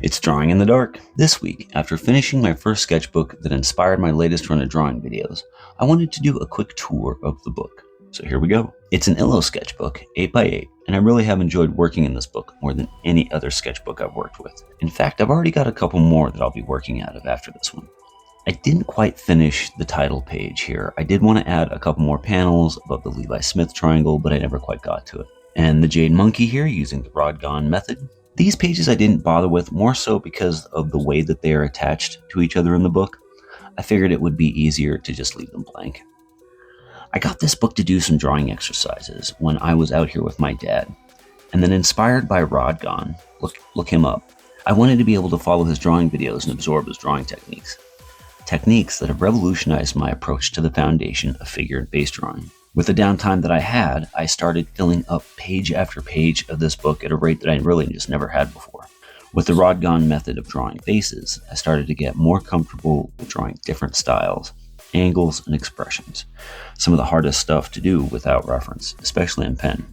It's Drawing in the Dark. This week, after finishing my first sketchbook that inspired my latest run of drawing videos, I wanted to do a quick tour of the book. So here we go. It's an Illo sketchbook, 8x8, and I really have enjoyed working in this book more than any other sketchbook I've worked with. In fact, I've already got a couple more that I'll be working out of after this one. I didn't quite finish the title page here. I did want to add a couple more panels above the Levi Smith triangle, but I never quite got to it. And the Jade Monkey here using the rod gone method. These pages I didn't bother with, more so because of the way that they are attached to each other in the book. I figured it would be easier to just leave them blank. I got this book to do some drawing exercises when I was out here with my dad, and then inspired by Rod Gone, look him up, I wanted to be able to follow his drawing videos and absorb his drawing techniques. Techniques that have revolutionized my approach to the foundation of figure and face drawing. With the downtime that I had, I started filling up page after page of this book at a rate that I really just never had before. With the Rod Gone method of drawing faces, I started to get more comfortable with drawing different styles, angles, and expressions. Some of the hardest stuff to do without reference, especially in pen.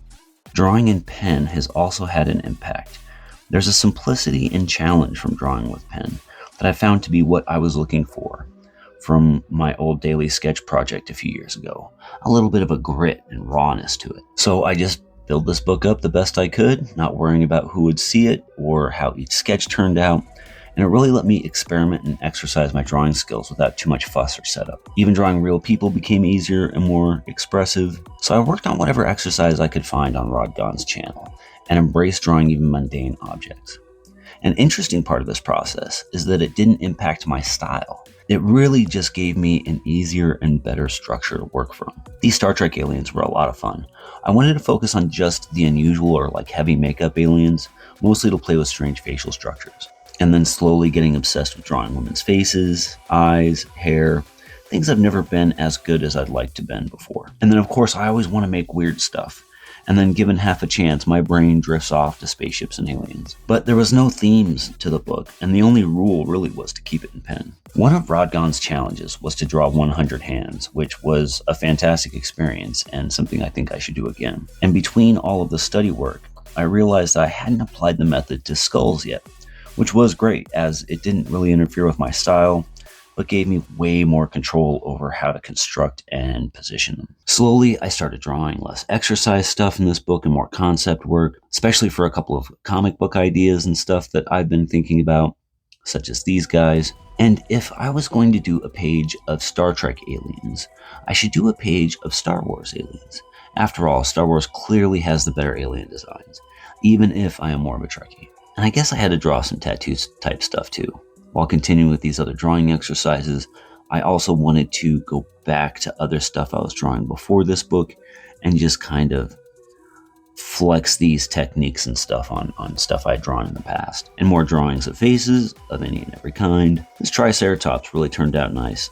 Drawing in pen has also had an impact. There's a simplicity and challenge from drawing with pen that I found to be what I was looking for from my old daily sketch project a few years ago. A little bit of a grit and rawness to it. So I just built this book up the best I could, not worrying about who would see it or how each sketch turned out. And it really let me experiment and exercise my drawing skills without too much fuss or setup. Even drawing real people became easier and more expressive. So I worked on whatever exercise I could find on Rod Gone's channel and embraced drawing even mundane objects. An interesting part of this process is that it didn't impact my style. It really just gave me an easier and better structure to work from. These Star Trek aliens were a lot of fun. I wanted to focus on just the unusual or heavy makeup aliens, mostly to play with strange facial structures. And then slowly getting obsessed with drawing women's faces, eyes, hair, things I've never been as good as I'd like to been before. And then of course I always want to make weird stuff. And then given half a chance, my brain drifts off to spaceships and aliens. But there was no themes to the book, and the only rule really was to keep it in pen. One of Rod Gone's challenges was to draw 100 hands, which was a fantastic experience and something I think I should do again. And between all of the study work, I realized I hadn't applied the method to skulls yet, which was great as it didn't really interfere with my style, but gave me way more control over how to construct and position them. Slowly, I started drawing less exercise stuff in this book and more concept work, especially for a couple of comic book ideas and stuff that I've been thinking about, such as these guys. And if I was going to do a page of Star Trek aliens, I should do a page of Star Wars aliens. After all, Star Wars clearly has the better alien designs, even if I am more of a Trekkie. And I guess I had to draw some tattoos type stuff too. While continuing with these other drawing exercises, I also wanted to go back to other stuff I was drawing before this book and just kind of flex these techniques and stuff on stuff I'd drawn in the past. And more drawings of faces of any and every kind. This Triceratops really turned out nice.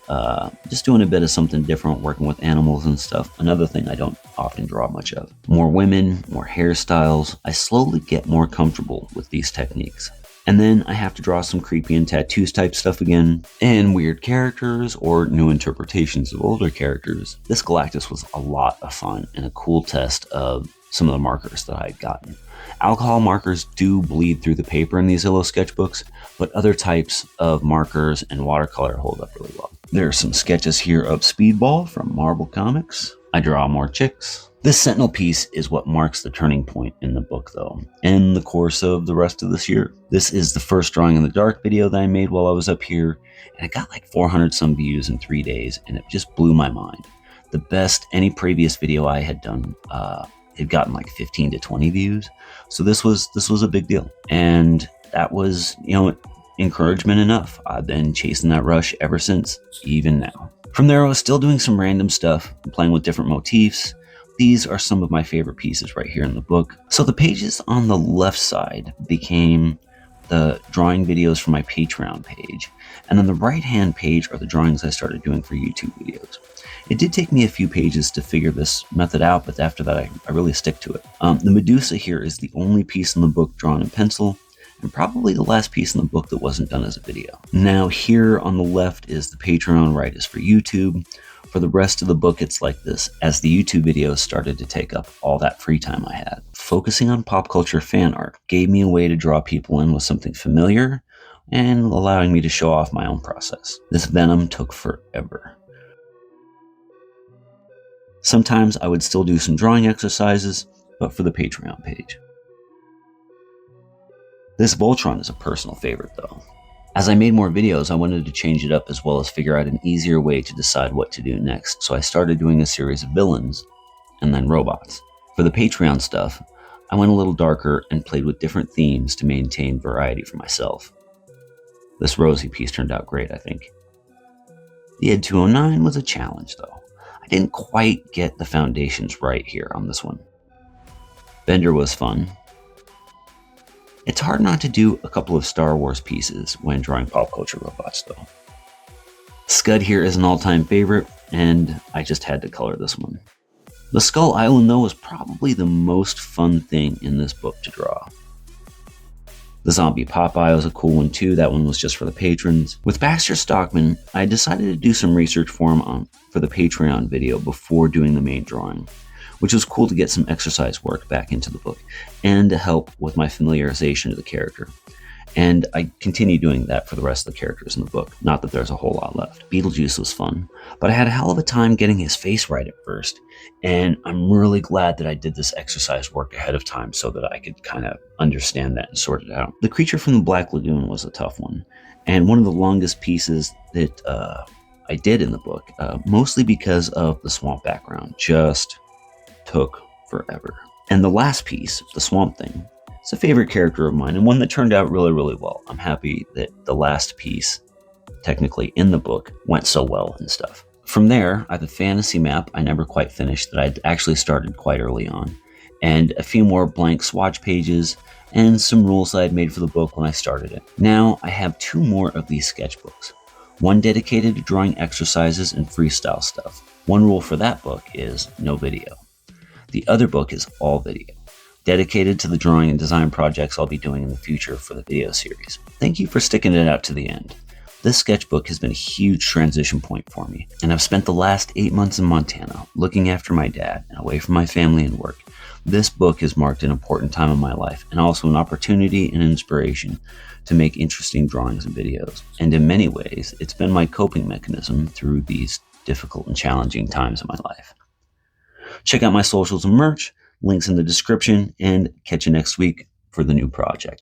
Just doing a bit of something different, working with animals and stuff. Another thing I don't often draw much of. More women, more hairstyles. I slowly get more comfortable with these techniques. And then I have to draw some creepy and tattoos type stuff again, and weird characters or new interpretations of older characters. This Galactus was a lot of fun and a cool test of some of the markers that I had gotten. Alcohol markers do bleed through the paper in these Illo sketchbooks, but other types of markers and watercolor hold up really well. There are some sketches here of Speedball from Marvel Comics. I draw more chicks. This Sentinel piece is what marks the turning point in the book though, in the course of the rest of this year. This is the first Drawing in the Dark video that I made while I was up here, and it got 400 some views in 3 days, and it just blew my mind. The best any previous video I had done had gotten 15 to 20 views, so this was a big deal, and that was, encouragement enough. I've been chasing that rush ever since, even now. From there, I was still doing some random stuff, playing with different motifs. These are some of my favorite pieces right here in the book. So the pages on the left side became the drawing videos for my Patreon page. And on the right-hand page are the drawings I started doing for YouTube videos. It did take me a few pages to figure this method out, but after that, I really stick to it. The Medusa here is the only piece in the book drawn in pencil, and probably the last piece in the book that wasn't done as a video. Now here on the left is the Patreon, right is for YouTube. For the rest of the book, it's like this, as the YouTube videos started to take up all that free time I had. Focusing on pop culture fan art gave me a way to draw people in with something familiar, and allowing me to show off my own process. This venom took forever. Sometimes I would still do some drawing exercises, but for the Patreon page. This Voltron is a personal favorite though. As I made more videos, I wanted to change it up as well as figure out an easier way to decide what to do next, so I started doing a series of villains and then robots. For the Patreon stuff, I went a little darker and played with different themes to maintain variety for myself. This Rosie piece turned out great, I think. The Ed 209 was a challenge though. I didn't quite get the foundations right here on this one. Bender was fun. It's hard not to do a couple of Star Wars pieces when drawing pop culture robots though. Scud here is an all-time favorite, and I just had to color this one. The Skull Island though was probably the most fun thing in this book to draw. The Zombie Popeye was a cool one too, that one was just for the patrons. With Baxter Stockman, I decided to do some research for him for the Patreon video before doing the main drawing, which was cool to get some exercise work back into the book and to help with my familiarization of the character. And I continue doing that for the rest of the characters in the book, not that there's a whole lot left. Beetlejuice was fun, but I had a hell of a time getting his face right at first, and I'm really glad that I did this exercise work ahead of time so that I could kind of understand that and sort it out. The creature from the Black Lagoon was a tough one, and one of the longest pieces that I did in the book, mostly because of the swamp background, just took forever. And the last piece, the Swamp Thing, it's a favorite character of mine and one that turned out really, really well. I'm happy that the last piece, technically in the book, went so well and stuff. From there, I have a fantasy map I never quite finished that I'd actually started quite early on, and a few more blank swatch pages, and some rules that I'd made for the book when I started it. Now I have 2 more of these sketchbooks, one dedicated to drawing exercises and freestyle stuff. One rule for that book is no video. The other book is all video, dedicated to the drawing and design projects I'll be doing in the future for the video series. Thank you for sticking it out to the end. This sketchbook has been a huge transition point for me, and I've spent the last 8 months in Montana looking after my dad and away from my family and work. This book has marked an important time in my life and also an opportunity and inspiration to make interesting drawings and videos. And in many ways, it's been my coping mechanism through these difficult and challenging times in my life. Check out my socials and merch, links in the description, and catch you next week for the new project.